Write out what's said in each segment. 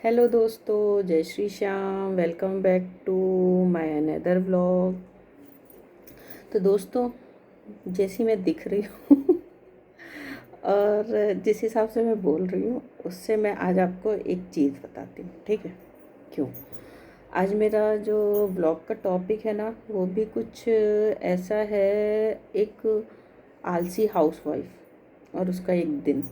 Hello दोस्तों, जय Shri Shyam. Welcome back to my another vlog. तो दोस्तों, जैसी मैं दिख रही हूँ और जिस हिसाब से मैं बोल रही हूँ उससे मैं आज आपको एक चीज़ बताती हूँ, ठीक है? क्यों? आज मेरा जो व्लॉग का टॉपिक है ना, वो भी कुछ ऐसा है, एक आलसी हाउसवाइफ और उसका एक दिन।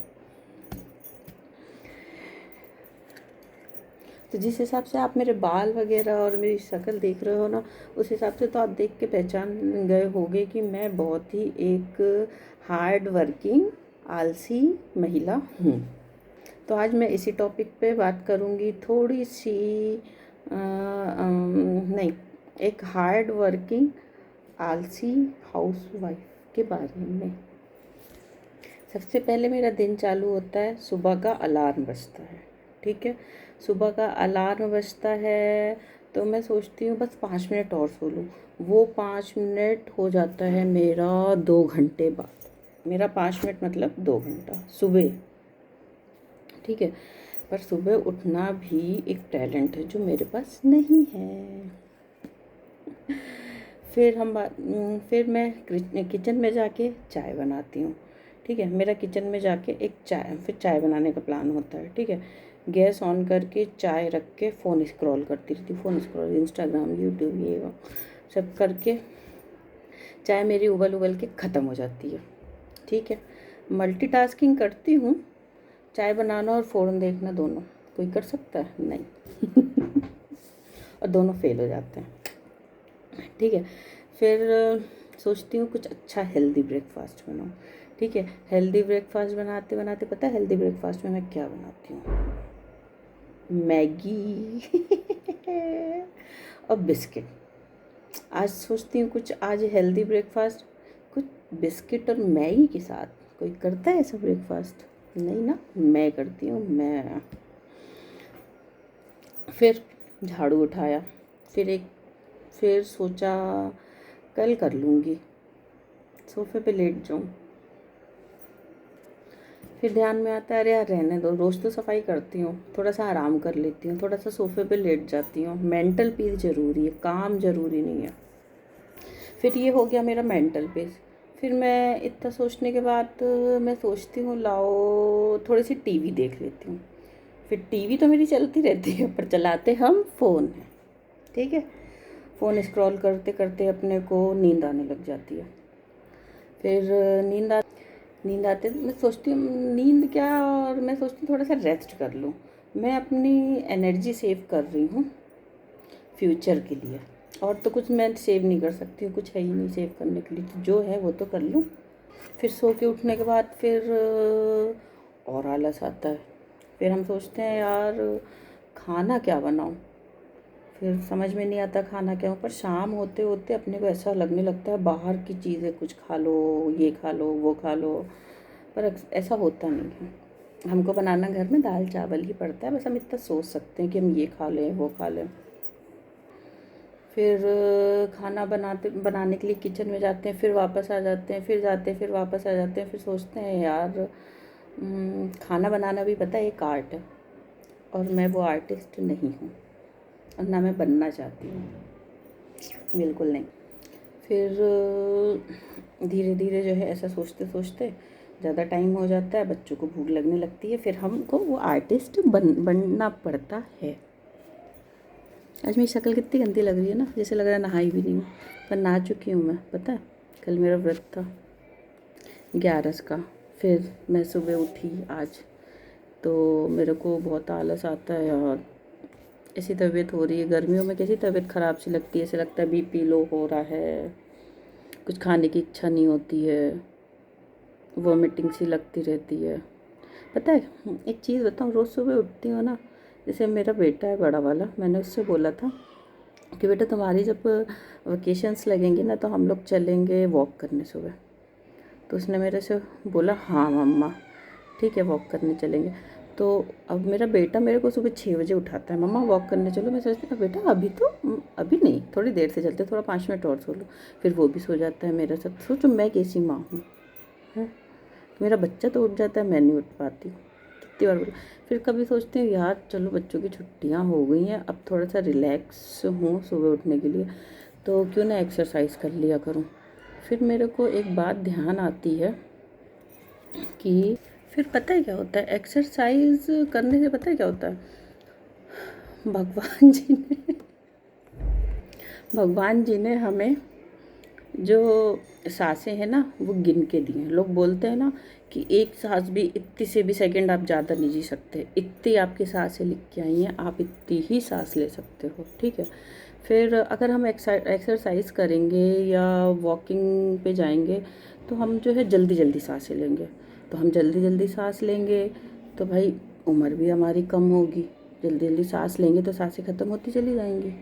तो जिस हिसाब से आप मेरे बाल वगैरह और मेरी शक्ल देख रहे हो ना, उस हिसाब से तो आप देख के पहचान गए होंगे कि मैं बहुत ही एक हार्ड वर्किंग आलसी महिला हूँ। तो आज मैं इसी टॉपिक पे बात करूँगी, थोड़ी सी नहीं, एक हार्ड वर्किंग आलसी हाउसवाइफ के बारे में। सबसे पहले मेरा दिन चालू होता है, सुबह का अलार्म बजता है, ठीक है? सुबह का अलार्म बजता है तो मैं सोचती हूँ बस 5 मिनट और सो लूँ। वो 5 मिनट हो जाता है मेरा 2 घंटे बाद। मेरा 5 मिनट मतलब 2 घंटा सुबह, ठीक है? पर सुबह उठना भी एक टैलेंट है जो मेरे पास नहीं है। फिर मैं किचन में जाके चाय बनाती हूँ, ठीक है? मेरा किचन में जाके एक चाय बनाने का प्लान होता है, ठीक है? गैस ऑन करके चाय रख के फ़ोन स्क्रॉल करती रहती हूँ, फ़ोन स्क्रॉल, इंस्टाग्राम, यूट्यूब, ये वो सब करके चाय मेरी उबल उबल के ख़त्म हो जाती है, ठीक है? मल्टीटास्किंग करती हूँ, चाय बनाना और फ़ोन देखना दोनों। कोई कर सकता है? नहीं। और दोनों फेल हो जाते हैं, ठीक है? फिर सोचती हूँ कुछ अच्छा हेल्दी ब्रेकफास्ट बनाऊँ, ठीक है? हेल्दी ब्रेकफास्ट बनाते बनाते पता है हेल्दी ब्रेकफास्ट में मैं क्या बनाती हूँ? मैगी और बिस्किट। आज सोचती हूँ कुछ आज हेल्दी ब्रेकफास्ट, कुछ बिस्किट और मैगी के साथ। कोई करता है ऐसा ब्रेकफास्ट? नहीं ना, मैं करती हूँ मैं। फिर झाड़ू उठाया, फिर सोचा कल कर लूँगी, सोफे पे लेट जाऊँ। फिर ध्यान में आता है अरे यार रहने दो, रोज़ तो सफाई करती हूँ, थोड़ा सा आराम कर लेती हूँ, थोड़ा सा सोफे पे लेट जाती हूँ। मेंटल पीस ज़रूरी है, काम ज़रूरी नहीं है। फिर ये हो गया मेरा मेंटल पीस। फिर मैं इतना सोचने के बाद मैं सोचती हूँ लाओ थोड़ी सी टीवी देख लेती हूँ। फिर टीवी तो मेरी चलती रहती है पर चलाते हम फ़ोन हैं, ठीक है? फ़ोन स्क्रॉल करते करते अपने को नींद आने लग जाती है। फिर नींद आते मैं सोचती हूँ नींद क्या, और मैं सोचती हूँ थोड़ा सा रेस्ट कर लूँ। मैं अपनी एनर्जी सेव कर रही हूँ फ्यूचर के लिए, और तो कुछ मैं सेव नहीं कर सकती हूँ, कुछ है ही नहीं सेव करने के लिए, तो जो है वो तो कर लूँ। फिर सो के उठने के बाद फिर और आलस आता है। फिर हम सोचते हैं यार खाना क्या बनाऊँ, फिर समझ में नहीं आता खाना क्या हो। पर शाम होते होते अपने को ऐसा लगने लगता है बाहर की चीज़ें कुछ खा लो, ये खा लो, वो खा लो। पर ऐसा होता नहीं है। हमको बनाना घर में दाल चावल ही पड़ता है, बस हम इतना सोच सकते हैं कि हम ये खा लें, वो खा लें। फिर खाना बनाने के लिए किचन में जाते हैं, फिर वापस आ जाते हैं, फिर जाते हैं, फिर वापस आ जाते हैं। फिर सोचते हैं यार खाना बनाना भी पता है एक आर्ट है, और मैं वो आर्टिस्ट नहीं हूँ और ना मैं बनना चाहती हूँ, बिल्कुल नहीं। फिर धीरे धीरे जो है ऐसा सोचते सोचते ज़्यादा टाइम हो जाता है, बच्चों को भूख लगने लगती है, फिर हमको वो आर्टिस्ट बनना पड़ता है। आज मेरी शक्ल कितनी गंदी लग रही है ना, जैसे लग रहा है नहाई भी नहीं हूँ, पर नहा चुकी हूँ मैं, पता है? कल मेरा व्रत था 11 का। फिर मैं सुबह उठी आज, तो मेरे को बहुत आलस आता है यार। ऐसी तबीयत हो रही है, गर्मियों में कैसी तबीयत ख़राब सी लगती है, ऐसे लगता है बीपी लो हो रहा है, कुछ खाने की इच्छा नहीं होती है, वॉमिटिंग सी लगती रहती है। पता है एक चीज़ बताऊँ, रोज़ सुबह उठती हूँ ना, जैसे मेरा बेटा है बड़ा वाला, मैंने उससे बोला था कि बेटा तुम्हारी जब वेकेशंस लगेंगे ना तो हम लोग चलेंगे वॉक करने सुबह। तो उसने मेरे से बोला हाँ मम्मा ठीक है वॉक करने चलेंगे। तो अब मेरा बेटा मेरे को सुबह 6 बजे उठाता है, मम्मा वॉक करने चलो। मैं सोचती हूँ बेटा अभी नहीं, थोड़ी देर से चलते, थोड़ा 5 मिनट और सो लो। फिर वो भी सो जाता है मेरे साथ। सोचो मैं कैसी माँ हूँ, है? मेरा बच्चा तो उठ जाता है, मैं नहीं उठ पाती। कितनी बार बोला। फिर कभी सोचते हैं यार चलो बच्चों की छुट्टियां हो गई हैं, अब थोड़ा सा रिलैक्स हूँ सुबह उठने के लिए, तो क्यों ना एक्सरसाइज कर लिया करूँ। फिर मेरे को एक बात ध्यान आती है कि फिर पता है क्या होता है, एक्सरसाइज करने से पता है क्या होता है, भगवान जी ने भगवान जी ने हमें जो सांसें हैं ना वो गिन के दी हैं। लोग बोलते हैं ना कि एक सांस भी, इतनी से भी सेकंड आप ज़्यादा नहीं जी सकते, इतनी आपकी सांसें लिख के आई हैं, आप इतनी ही सांस ले सकते हो, ठीक है। फिर अगर हम एक्सरसाइज करेंगे या वॉकिंग पे जाएंगे तो हम जो है जल्दी जल्दी सांसें लेंगे, तो हम जल्दी जल्दी सांस लेंगे तो भाई उम्र भी हमारी कम होगी। जल्दी जल्दी सांस लेंगे तो सांसें ख़त्म होती चली जाएंगी,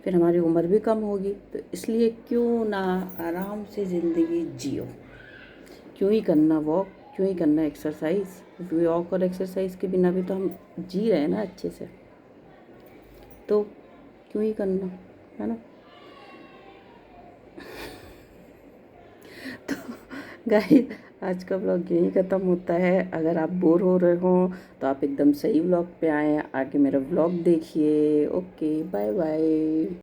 फिर हमारी उम्र भी कम होगी। तो इसलिए क्यों ना आराम से ज़िंदगी जियो, क्यों ही करना वॉक, क्यों ही करना एक्सरसाइज। वॉक और एक्सरसाइज के बिना भी तो हम जी रहे हैं ना अच्छे से, तो क्यों ही करना, है ना। तो गाइस आज का ब्लॉग यहीं ख़त्म होता है। अगर आप बोर हो रहे हो तो आप एकदम सही ब्लॉग पे आए, आके मेरा ब्लॉग देखिए। Okay bye bye.